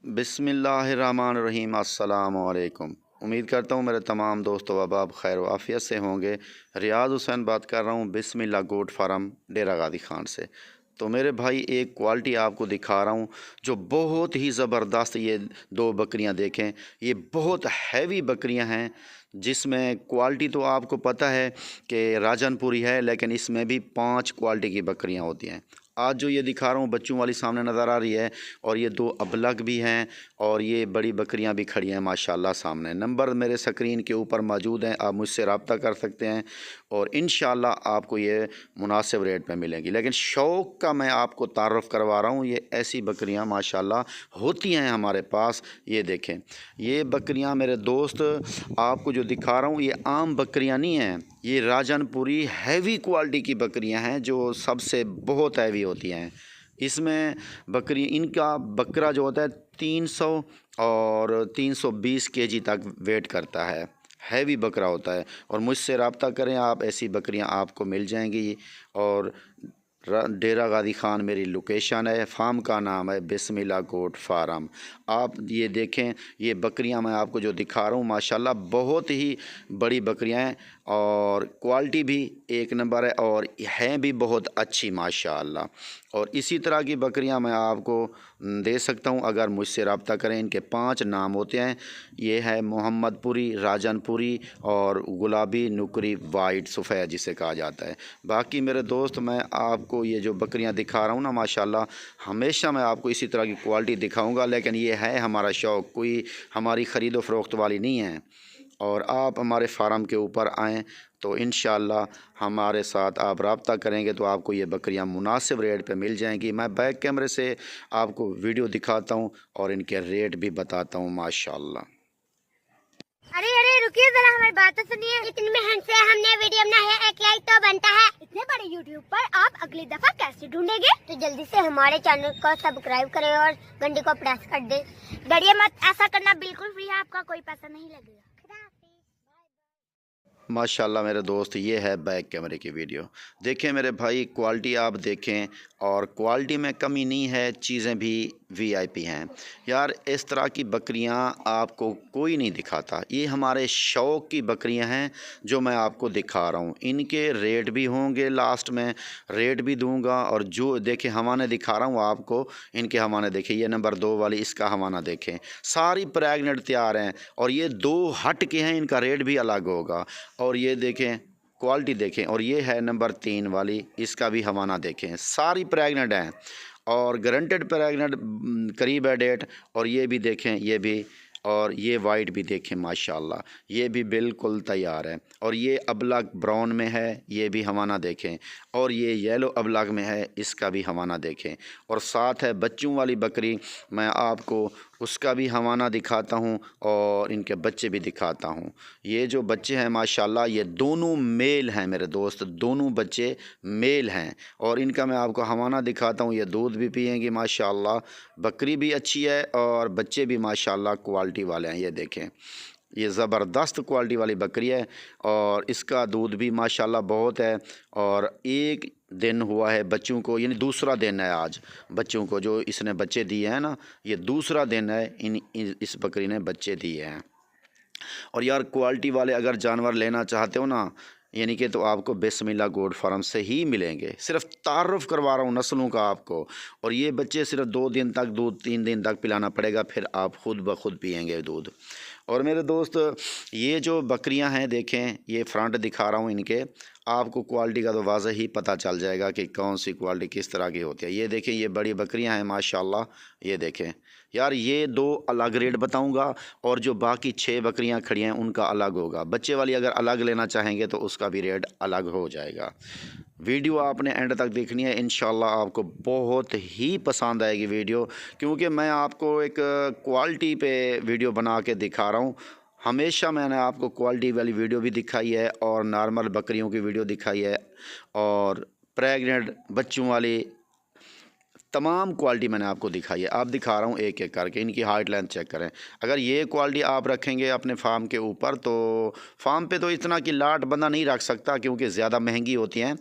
बिस्मिल्लाहिर्रहमानिर्रहीम। अस्सलामु अलैकुम। उम्मीद करता हूँ मेरे तमाम दोस्तों व अहबाब खैर आफ़ियत से होंगे। रियाज़ हुसैन बात कर रहा हूँ बिस्मिल्लाह गोट फार्म डेरा गादी खान से। तो मेरे भाई एक क्वालिटी आपको दिखा रहा हूँ जो बहुत ही ज़बरदस्त। ये दो बकरियाँ देखें, ये बहुत हैवी बकरियाँ हैं जिसमें क्वालिटी तो आपको पता है कि राजनपुरी है, लेकिन इसमें भी 5 क्वालिटी की बकरियाँ होती हैं। आज जो ये दिखा रहा हूँ बच्चों वाली सामने नज़र आ रही है, और ये 2 अबलग भी हैं और ये बड़ी बकरियां भी खड़ी हैं माशाल्लाह। सामने नंबर मेरे स्क्रीन के ऊपर मौजूद हैं, आप मुझसे रब्ता कर सकते हैं और इंशाल्लाह आपको ये मुनासिब रेट पे मिलेंगी। लेकिन शौक़ का मैं आपको तारुफ़ करवा रहा हूँ, ये ऐसी बकरियां माशाल्लाह होती हैं हमारे पास। ये देखें, ये बकरियां मेरे दोस्त आपको जो दिखा रहा हूँ ये आम बकरियां नहीं हैं, ये राजनपुरी हैवी क्वालिटी की बकरियां हैं जो सबसे बहुत हैवी होती हैं। इसमें बकरी इनका बकरा जो होता है 300 और 320 केजी तक वेट करता है, हैवी बकरा होता है। और मुझसे रब्ता करें आप, ऐसी बकरियां आपको मिल जाएंगी। और डेरा गादी खान मेरी लोकेशन है, फार्म का नाम है बिस्मिल्लाह गोट फार्म। आप ये देखें, ये बकरियां मैं आपको जो दिखा रहा हूँ माशाल्लाह बहुत ही बड़ी बकरियां हैं और क्वालिटी भी एक नंबर है और हैं भी बहुत अच्छी माशाल्लाह। और इसी तरह की बकरियां मैं आपको दे सकता हूं अगर मुझसे रब्ता करें। इनके 5 नाम होते हैं, ये है मोहम्मदपुरी, राजनपुरी और गुलाबी, नुकरी, वाइट, सफ़ेद जिसे कहा जाता है। बाकी मेरे दोस्त मैं आपको ये जो बकरियां दिखा रहा हूं ना माशाल्लाह, हमेशा मैं आपको इसी तरह की क्वालिटी दिखाऊंगा। लेकिन ये है हमारा शौक़, कोई हमारी ख़रीदो फ़रोख्त वाली नहीं है। और आप हमारे फार्म के ऊपर आएँ तो इंशाल्लाह हमारे साथ आप रब्ता करेंगे तो आपको ये बकरियां मुनासिब रेट पे मिल जाएंगी। मैं बैक कैमरे से आपको वीडियो दिखाता हूं और इनके रेट भी बताता हूं माशाल्लाह। अरे अरे रुकिए जरा, हमारी बात तो सुनिए। इतनी मेहनत से हमने वीडियो बनाया है, एक लाइक तो बनता है। इतने बड़े यूट्यूब पर आप अगली दफा कैसे ढूंढेंगे? तो जल्दी से हमारे चैनल को सब्सक्राइब करें और घंटी को प्रेस कर दे। डरिए मत, ऐसा करना बिल्कुल फ्री है, आपका कोई पैसा नहीं लगेगा। माशाल्लाह मेरे दोस्त, ये है बैक कैमरे की वीडियो। देखें मेरे भाई, क्वालिटी आप देखें और क्वालिटी में कमी नहीं है, चीज़ें भी वीआईपी हैं यार। इस तरह की बकरियां आपको कोई नहीं दिखाता, ये हमारे शौक़ की बकरियां हैं जो मैं आपको दिखा रहा हूं। इनके रेट भी होंगे, लास्ट में रेट भी दूंगा। और जो देखें हवाने दिखा रहा हूं आपको, इनके हवाने देखें, ये नंबर 2 वाली, इसका हवाना देखें, सारी प्रेगनेंट तैयार हैं और ये 2 हट के हैं, इनका रेट भी अलग होगा। और ये देखें क्वालिटी देखें, और ये है नंबर 3 वाली, इसका भी हवाना देखें, सारी प्रेग्नेंट हैं और गारंटेड प्रेग्नेंट करीब है डेट। और ये भी देखें, ये भी, और ये वाइट भी देखें माशाल्लाह, ये भी बिल्कुल तैयार है। और ये अबलग ब्राउन में है, ये भी हवाना देखें। और ये येलो अबलग में है, इसका भी हवाना देखें। और साथ है बच्चों वाली बकरी, मैं आपको उसका भी हवाना दिखाता हूँ और इनके बच्चे भी दिखाता हूँ। ये जो बच्चे हैं माशाल्लाह ये दोनों मेल हैं मेरे दोस्त, दोनों बच्चे मेल हैं। और इनका मैं आपको हवाना दिखाता हूँ, ये दूध भी पिएंगी माशाल्लाह, बकरी भी अच्छी है और बच्चे भी माशाल्लाह क्वालिटी वाले हैं। ये देखें, ये ज़बरदस्त क्वालिटी वाली बकरी है और इसका दूध भी माशाल्लाह बहुत है। और एक दिन हुआ है बच्चों को, यानी दूसरा दिन है आज बच्चों को, जो इसने बच्चे दिए हैं ना, ये दूसरा दिन है इस बकरी ने बच्चे दिए हैं। और यार क्वालिटी वाले अगर जानवर लेना चाहते हो ना, यानी कि तो आपको बिस्मिल्लाह गोट फार्म से ही मिलेंगे। सिर्फ तारुफ़ करवा रहा हूँ नस्लों का आपको। और ये बच्चे सिर्फ 2 दिन तक दूध, 3 दिन तक पिलाना पड़ेगा, फिर आप खुद ब खुद पिएंगे दूध। और मेरे दोस्त, ये जो बकरियां हैं देखें, ये फ्रंट दिखा रहा हूँ इनके, आपको क्वालिटी का तो वाज़ह ही पता चल जाएगा कि कौन सी क्वालिटी किस तरह की होती है। ये देखें, ये बड़ी बकरियां हैं माशाल्लाह। ये देखें यार, ये 2 अलग रेट बताऊंगा और जो बाकी 6 बकरियां खड़ी हैं उनका अलग होगा। बच्चे वाली अगर अलग लेना चाहेंगे तो उसका भी रेट अलग हो जाएगा। वीडियो आपने एंड तक देखनी है, इंशाल्लाह आपको बहुत ही पसंद आएगी वीडियो, क्योंकि मैं आपको एक क्वालिटी पे वीडियो बना के दिखा रहा हूँ। हमेशा मैंने आपको क्वालिटी वाली वीडियो भी दिखाई है और नॉर्मल बकरियों की वीडियो दिखाई है और प्रेग्नेंट बच्चों वाली तमाम क्वालिटी मैंने आपको दिखाई है। आप दिखा रहा हूँ एक एक करके, इनकी हाइट लेंथ चेक करें। अगर ये क्वालिटी आप रखेंगे अपने फार्म के ऊपर तो फार्म पे तो इतना कि लाट बंदा नहीं रख सकता, क्योंकि ज़्यादा महंगी होती हैं।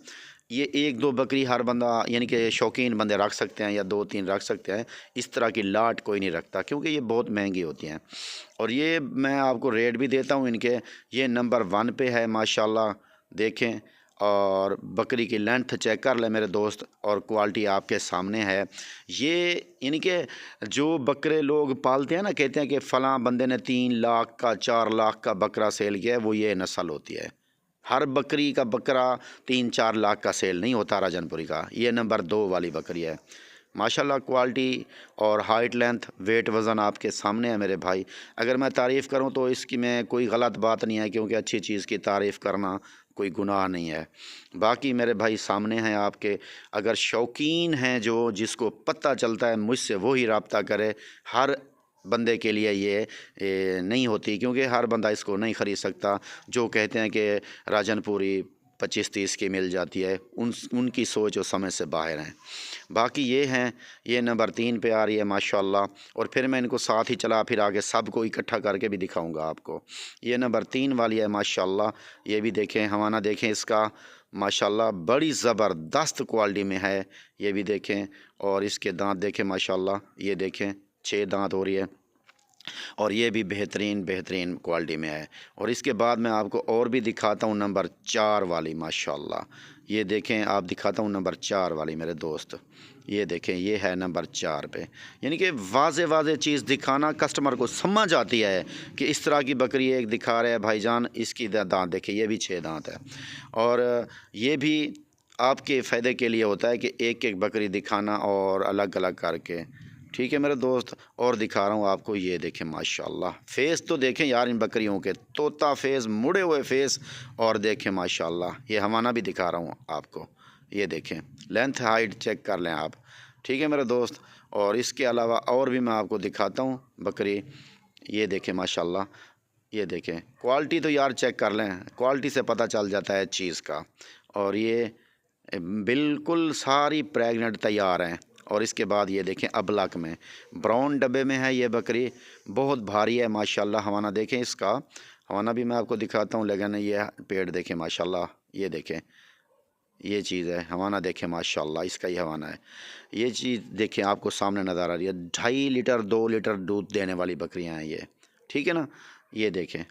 ये एक दो बकरी हर बंदा यानी कि शौकीन बंदे रख सकते हैं या 2-3 रख सकते हैं। इस तरह की लाट कोई नहीं रखता क्योंकि ये बहुत महंगी होती हैं। और ये मैं आपको रेट भी देता हूँ इनके। ये नंबर 1 पे है माशाल्लाह, देखें। और बकरी की लेंथ चेक कर ले मेरे दोस्त, और क्वालिटी आपके सामने है। ये इनके जो बकरे लोग पालते हैं ना, कहते हैं कि फ़लाँ बंदे ने 3 लाख का 4 लाख का बकरा सेल किया है, वो ये नस्ल होती है। हर बकरी का बकरा 3-4 लाख का सेल नहीं होता राजनपुरी का। ये नंबर 2 वाली बकरी है माशाल्लाह। क्वालिटी और हाइट लेंथ वेट वज़न आपके सामने है मेरे भाई। अगर मैं तारीफ़ करूं तो इसकी में कोई गलत बात नहीं है, क्योंकि अच्छी चीज़ की तारीफ़ करना कोई गुनाह नहीं है। बाकी मेरे भाई सामने हैं आपके। अगर शौकीन हैं जो, जिसको पता चलता है मुझसे, वही रब्ता करे। हर बंदे के लिए ये नहीं होती, क्योंकि हर बंदा इसको नहीं ख़रीद सकता। जो कहते हैं कि राजनपुरी 25-30 की मिल जाती है, उनकी सोच और समझ से बाहर हैं। बाकी ये हैं, ये नंबर 3 पे आ रही है माशाल्लाह। और फिर मैं इनको साथ ही चला फिर आगे सबको इकट्ठा करके भी दिखाऊंगा आपको। ये नंबर 3 वाली है माशाल्लाह। ये भी देखें, हवाना देखें इसका माशाल्लाह, बड़ी ज़बरदस्त क्वालिटी में है। ये भी देखें, और इसके दांत देखें माशाल्लाह। ये देखें 6 दांत हो रही है, और ये भी बेहतरीन क्वालिटी में है। और इसके बाद मैं आपको और भी दिखाता हूँ नंबर 4 वाली माशाल्लाह। ये देखें, आप दिखाता हूँ नंबर 4 वाली मेरे दोस्त। ये देखें, ये है नंबर 4 पे। यानी कि वाज़े चीज़ दिखाना, कस्टमर को समझ आती है कि इस तरह की बकरी एक दिखा रहे हैं भाईजान। इसकी दांत देखें, ये भी 6 दांत है। और ये भी आपके फ़ायदे के लिए होता है कि एक एक बकरी दिखाना और अलग अलग करके। ठीक है मेरे दोस्त, और दिखा रहा हूँ आपको। ये देखें माशाल्लाह, फेस तो देखें यार इन बकरियों के, तोता फेस, मुड़े हुए फेस। और देखें माशाल्लाह, ये हवाना भी दिखा रहा हूँ आपको। ये देखें, लेंथ हाइट चेक कर लें आप। ठीक है मेरे दोस्त, और इसके अलावा और भी मैं आपको दिखाता हूँ बकरी। ये देखें माशाल्लाह, ये देखें क्वालिटी तो यार चेक कर लें, क्वालिटी से पता चल जाता है चीज़ का। और ये बिल्कुल सारी प्रेग्नेंट तैयार हैं। और इसके बाद ये देखें अबलक में ब्राउन डब्बे में है ये बकरी, बहुत भारी है माशाल्लाह। हवाना देखें इसका, हवाना भी मैं आपको दिखाता हूँ, लेकिन ये पेड़ देखें माशाल्लाह। ये देखें, ये चीज़ है हवाना, देखें माशाल्लाह, इसका ही हवाना है। ये चीज़ देखें, आपको सामने नज़र आ रही है। 2.5 लीटर 2 लीटर दूध देने वाली बकरियाँ हैं ये, ठीक है ना। ये देखें,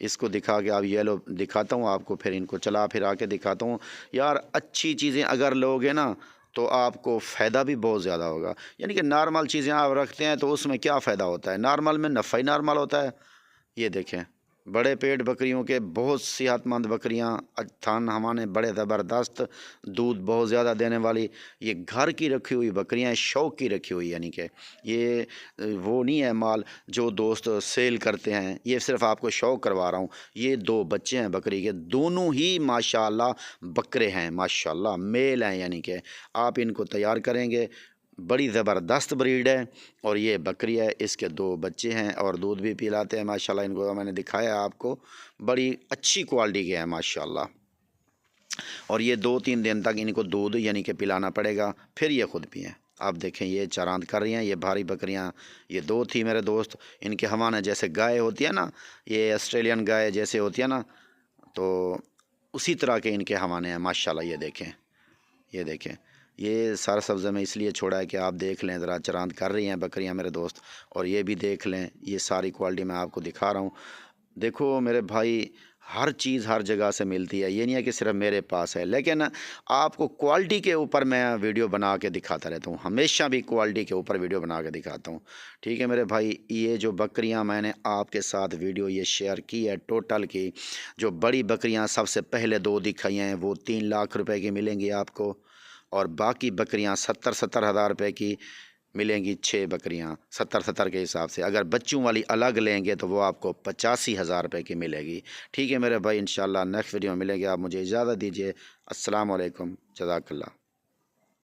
इसको दिखा के आप, ये लो दिखाता हूँ आपको, फिर इनको चला फिर आके दिखाता हूँ। यार अच्छी चीज़ें अगर लोगे ना तो आपको फ़ायदा भी बहुत ज़्यादा होगा। यानी कि नॉर्मल चीज़ें आप रखते हैं तो उसमें क्या फ़ायदा होता है, नॉर्मल में नफ़ा ही नॉर्मल होता है। ये देखें, बड़े पेट बकरियों के, बहुत सेहतमंद बकरियां, थान हमारे बड़े ज़बरदस्त, दूध बहुत ज़्यादा देने वाली। ये घर की रखी हुई बकरियां, शौक़ की रखी हुई, यानी कि ये वो नहीं है माल जो दोस्त सेल करते हैं। ये सिर्फ आपको शौक़ करवा रहा हूँ। ये 2 बच्चे हैं बकरी के, दोनों ही माशाल्लाह बकरे हैं माशाल्लाह, मेल हैं। यानी कि आप इनको तैयार करेंगे, बड़ी ज़बरदस्त ब्रीड है। और ये बकरी है, इसके 2 बच्चे हैं और दूध भी पिलाते हैं माशाल्लाह। इनको मैंने दिखाया आपको, बड़ी अच्छी क्वालिटी के हैं माशाल्लाह। और ये 2-3 दिन तक इनको दूध यानी कि पिलाना पड़ेगा, फिर ये खुद पिएँ। आप देखें, ये चरांद कर रही हैं, ये भारी बकरियां। ये 2 थी मेरे दोस्त। इनके हवाना जैसे गाय होती है ना, ये ऑस्ट्रेलियन गाय जैसे होती है ना, तो उसी तरह के इनके हवाने हैं माशाल्लाह। ये देखें, ये देखें, ये सारा सब्ज़ा में इसलिए छोड़ा है कि आप देख लें, ज़रा चरांद कर रही हैं बकरियां मेरे दोस्त। और ये भी देख लें, ये सारी क्वालिटी मैं आपको दिखा रहा हूँ। देखो मेरे भाई, हर चीज़ हर जगह से मिलती है, ये नहीं है कि सिर्फ मेरे पास है, लेकिन आपको क्वालिटी के ऊपर मैं वीडियो बना के दिखाता रहता हूँ, हमेशा भी क्वालिटी के ऊपर वीडियो बना के दिखाता हूँ। ठीक है मेरे भाई, ये जो बकरियां मैंने आपके साथ वीडियो ये शेयर की है टोटल की, जो बड़ी बकरियां सबसे पहले 2 दिखाई हैं वो 3 लाख रुपए की मिलेंगी आपको। और बाकी बकरियां 70-70 हज़ार रुपये की मिलेंगी। 6 बकरियां 70-70 के हिसाब से। अगर बच्चों वाली अलग लेंगे तो वो आपको 85 हज़ार रुपये की मिलेगी। ठीक है मेरे भाई, इंशाल्लाह नेक्स्ट वीडियो में मिलेंगे। आप मुझे इजाज़त दीजिए। अस्सलाम वालेकुम, जज़ाकल्लाह।